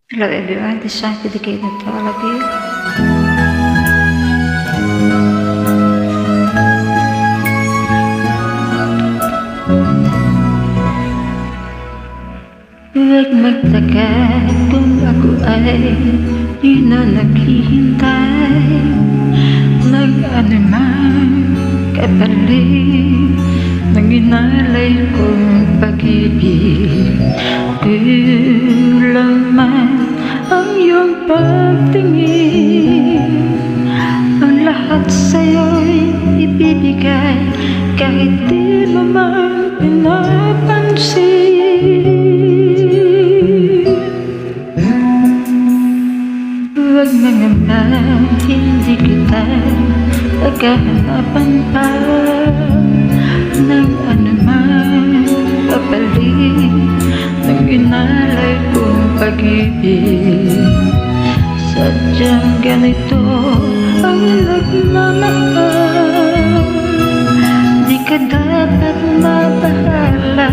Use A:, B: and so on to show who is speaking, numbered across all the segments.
A: Hello everyone, this song dedicated to all of you. Huwag magtaka kung ako ay di na naghihintay ng anumang kapalit ng inalay kong pag-ibig. Kulang man ang iyong pagtingin, ang lahat sa'yo'y ibibigay kahit di mo man pinapansin. Huwag mangamba, hindi kita pagkahanapan pa ng anumang kapalit ng inalay kong pag-ibig. Sadyang ganito ang nagmamahal, di ka dapat mabahala,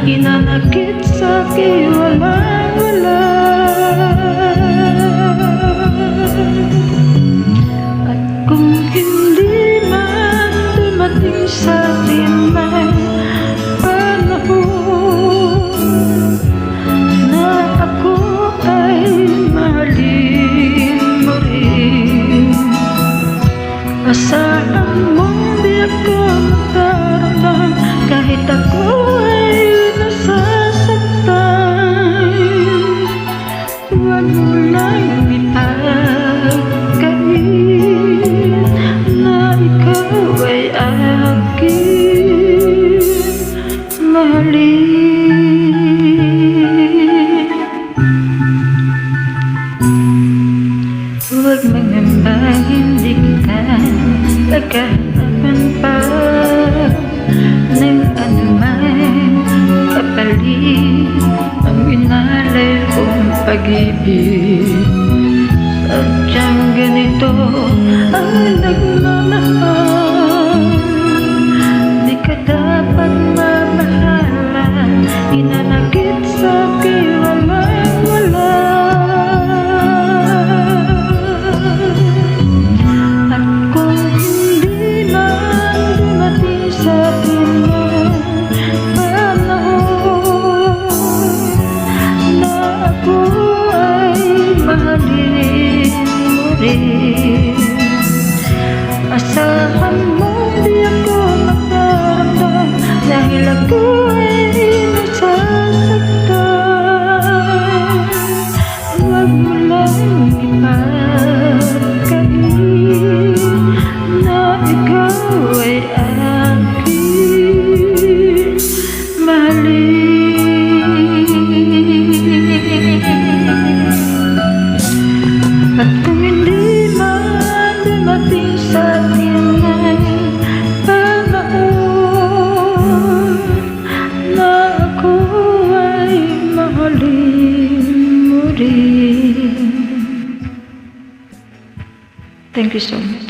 A: hinanakit sa'kin walang-wala. At kung hindi man dumating sa'tin ang panahon na ako ay mahalin mo rin, asahan mong di ako magdaramdam kahit ako ay nasasaktan. Huwag mo lang ipagkait na ikaw ay aking mahalin. Huwag mangamba, hindi kita pagkahanapan pa ng anumang kapalit ang inalay kong pag-ibig. Sadyang ganito ang nagmamahal, di ka dapat mabahala, hinanakit sa'kin walang-wala. At kung hindi man dumating sa'tin ang panahon na ako ay mahalin mo rin, asahan mo di ako magdaramdam dahil ako ay nasasaktan. Huwag mo lang ipagkait na ikaw ay aking mahalin. At kung hindi man dumating sa'tin ang panahon na ako ay mahalin mo rin. Thank you so much.